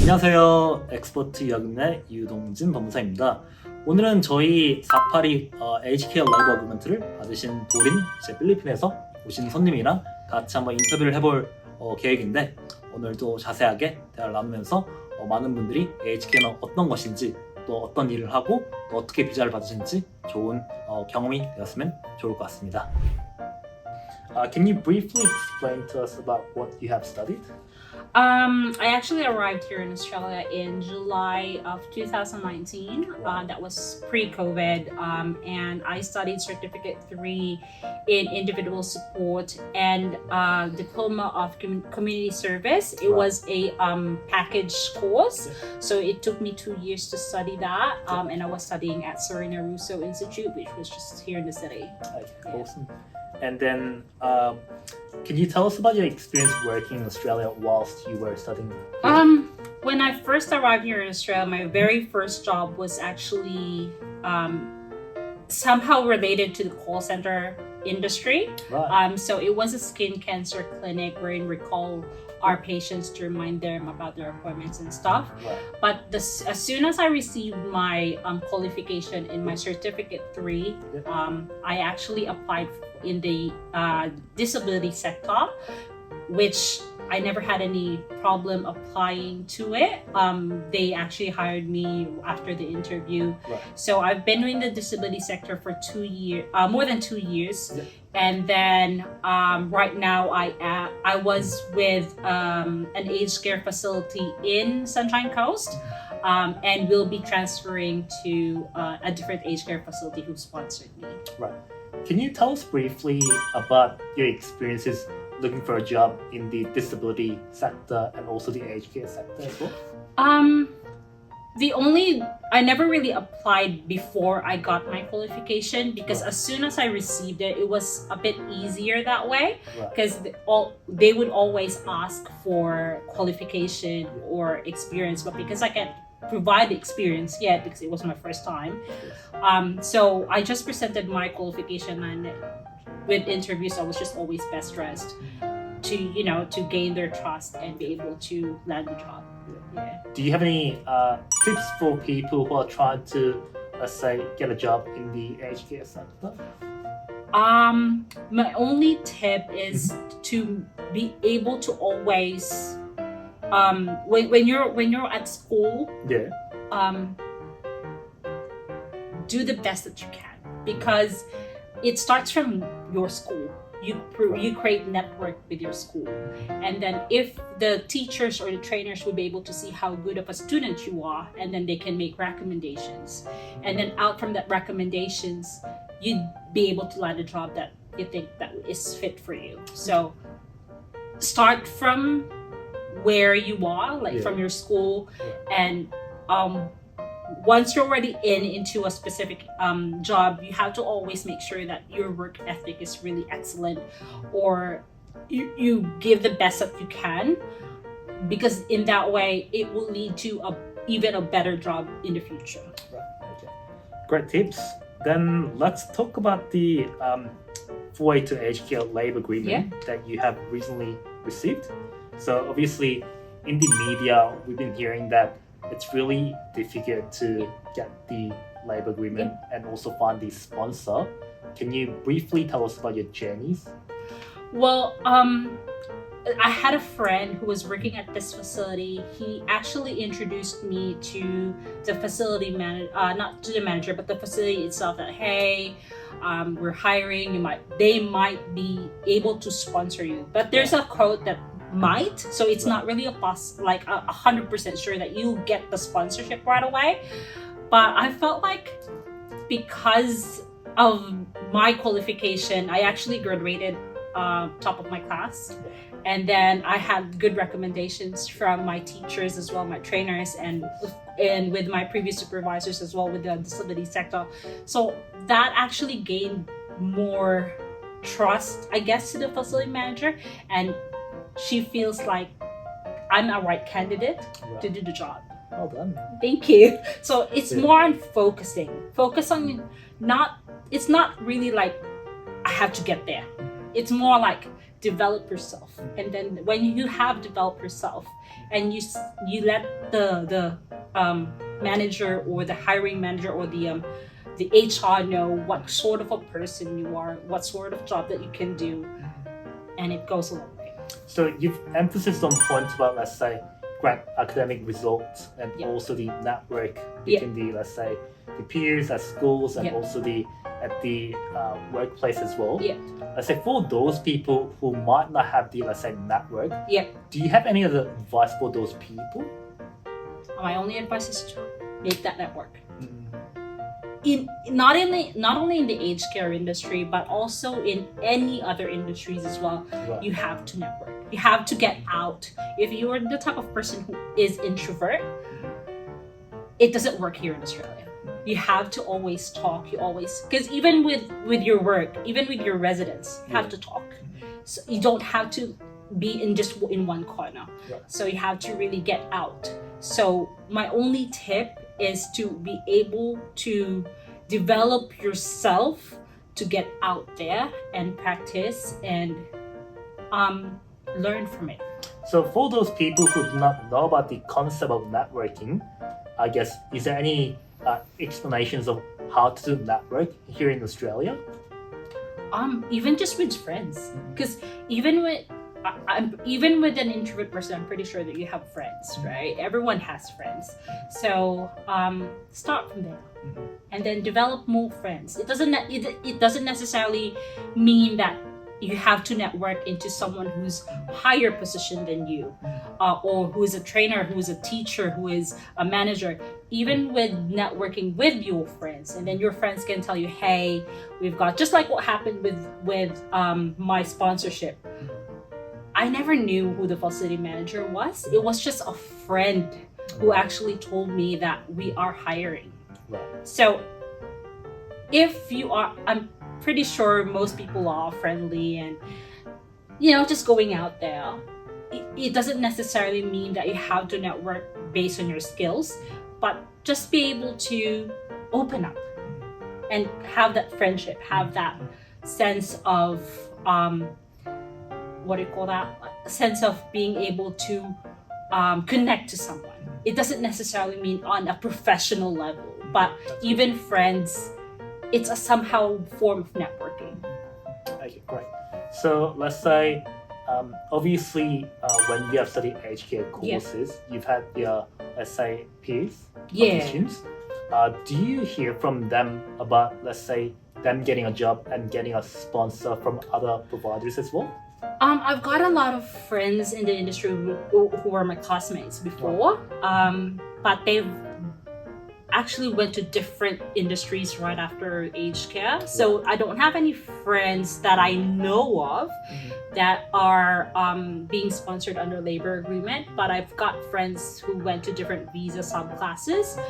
안녕하세요. 엑스퍼트 유학이민의 유동진 법무사입니다. 오늘은 저희 482 HK 라이브 어그리먼트를 받으신 도린, 이제 필리핀에서 오신 손님이랑 같이 한번 인터뷰를 해볼 계획인데, 오늘도 자세하게 대화를 나누면서 많은 분들이 HK는 어떤 것인지, 또 어떤 일을 하고 또 어떻게 비자를 받으신지 좋은 경험이 되었으면 좋을 것 같습니다. Can you briefly explain to us about what you have studied? I actually arrived here in Australia in July of 2019. That was pre-COVID, and I studied Certificate 3 in Individual Support and Diploma of Community Service. It was a package course, so it took me 2 years to study that, and I was studying at Serena Russo Institute, which was just here in the city. Okay, awesome. And then, can you tell us about your experience working in Australia whilst you were studying? When I first arrived here in Australia, my very first job was actually somehow related to the call center industry. Right. So it was a skin cancer clinic wherein we call our patients to remind them about their appointments and stuff. Right. But as soon as I received my qualification in my Certificate 3, I actually applied in the disability sector, which I never had any problem applying to it. They actually hired me after the interview. Right. So I've been in the disability sector for 2 years, more than 2 years. Yeah. And then right now I was with an aged care facility in Sunshine Coast, and will be transferring to a different aged care facility who sponsored me. Right. Can you tell us briefly about your experiences looking for a job in the disability sector and also the aged care sector as well? I never really applied before I got my qualification, because as soon as I received it, it was a bit easier that way, because they would always ask for qualification or experience, but because I can't provide the experience yet because it was my first time, so I just presented my qualification, and with interviews I was just always best dressed to gain their trust and be able to land the job. Yeah. Do you have any tips for people who are trying to, let's say, get a job in the aged care sector? My only tip is to be able to always when you're at school, do the best that you can, because it starts from your school. You create network with your school, and then if the teachers or the trainers will be able to see how good of a student you are, and then they can make recommendations, and then out from that recommendations you'd be able to land a job that you think that is fit for you. So start from where you are, from your school, and once you're already into a specific job, you have to always make sure that your work ethic is really excellent, or you give the best that you can, because in that way it will lead to even a better job in the future. Right. Okay. Great tips. Then let's talk about the 4A to aged care labor agreement that you have recently received. So obviously in the media we've been hearing that it's really difficult to get the labor agreement and also find the sponsor. Can you briefly tell us about your journeys? Well, I had a friend who was working at this facility. He actually introduced me to the facility manager, not to the manager, but the facility itself, that, hey, we're hiring, they might be able to sponsor you. But there's a quote that might, so it's not really a 100% sure that you get the sponsorship right away. But I felt like because of my qualification, I actually graduated top of my class, and then I had good recommendations from my teachers as well, my trainers, and with my previous supervisors as well with the disability sector. So that actually gained more trust, I guess, to the facility manager, and she feels like I'm a right candidate to do the job. Well done. Thank you. So it's more on focusing. Focus on it's not really like I have to get there. It's more like develop yourself, and then when you have developed yourself, and you let the manager or the hiring manager or the HR know what sort of a person you are, what sort of job that you can do, and it goes a long way. So you've emphasized on points about, let's say, great academic results and also the network between the, let's say, the peers at schools and also at the workplace as well. Yeah. Let's say for those people who might not have the, let's say, network, do you have any other advice for those people? My only advice is to make that network. In not only in the aged care industry, but also in any other industries as well. Right. You have to network. You have to get out. If you are the type of person who is introvert, it doesn't work here in Australia. You have to always talk. Because even with your work, even with your residents, you have to talk. So you don't have to be in one corner. Right. So you have to really get out. So my only tip is to be able to develop yourself to get out there and practice and learn from it. So for those people who do not know about the concept of networking, I guess, is there any explanations of how to do network here in Australia? Even just with friends, because even with an introvert person, I'm pretty sure that you have friends, right? Everyone has friends. So start from there, and then develop more friends. It doesn't necessarily mean that you have to network into someone who's higher position than you, or who is a trainer, who is a teacher, who is a manager. Even with networking with your friends, and then your friends can tell you, hey, we've got, just like what happened with my sponsorship. I never knew who the facility manager was. It was just a friend who actually told me that we are hiring. Right. So if you are, I'm pretty sure most people are friendly and, just going out there. It doesn't necessarily mean that you have to network based on your skills, but just be able to open up and have that friendship, have that sense of, what do you call that? A sense of being able to connect to someone. It doesn't necessarily mean on a professional level, but even friends, it's a somehow form of networking. Okay, great. So let's say, obviously, when you have studied aged care courses, you've had your, let's say, peers, students. Do you hear from them about, let's say, them getting a job and getting a sponsor from other providers as well? I've got a lot of friends in the industry who were my classmates before, but they've actually went to different industries right after aged care. So I don't have any friends that I know of that are being sponsored under labor agreement, but I've got friends who went to different visa subclasses,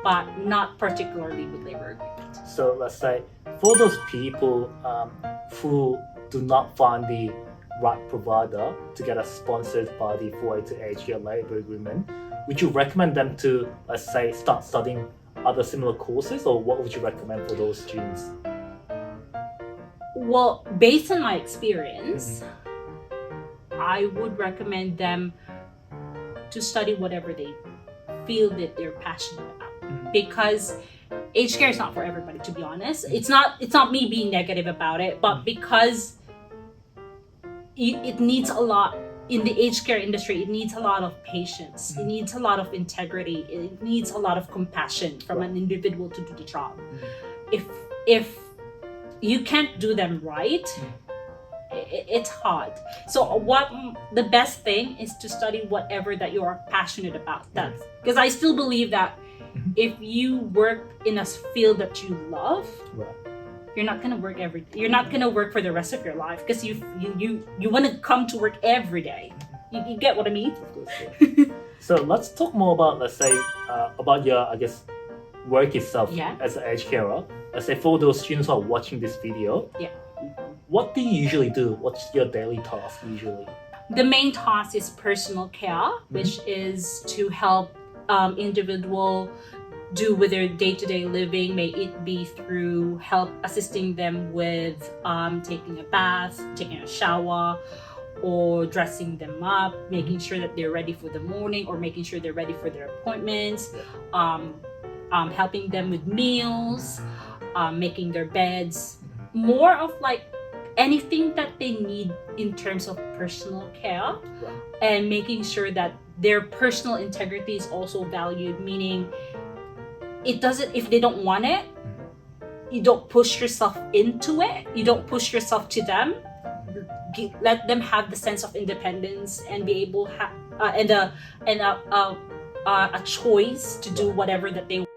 but not particularly with labor agreement. So let's say for those people who do not find the right provider to get us sponsored by the 482 aged care labor agreement, would you recommend them to, let's say, start studying other similar courses, or what would you recommend for those students? Well, based on my experience, I would recommend them to study whatever they feel that they're passionate about, because aged care is not for everybody, to be honest. It's not me being negative about it, but because it needs a lot in the aged care industry. It needs a lot of patience. It needs a lot of integrity. It needs a lot of compassion from an individual to do the job. If you can't do them right, it's hard. So the best thing is to study whatever that you are passionate about. That's because I still believe that if you work in a field that you love, you're not gonna work for the rest of your life, because you want to come to work every day. You get what I mean? Of course, yeah. So let's talk more about, let's say, about your, I guess, work itself as an aged carer. Let's say for those students who are watching this video, what do you usually do? What's your daily task usually? The main task is personal care, which is to help individual do with their day-to-day living. May it be through help assisting them with taking a bath, taking a shower, or dressing them up, making sure that they're ready for the morning, or making sure they're ready for their appointments, helping them with meals, making their beds, more of like anything that they need in terms of personal care, and making sure that their personal integrity is also valued, meaning it doesn't, if they don't want it, you don't push yourself into it, you don't push yourself to them. Let them have the sense of independence and be able a choice to do whatever that they want.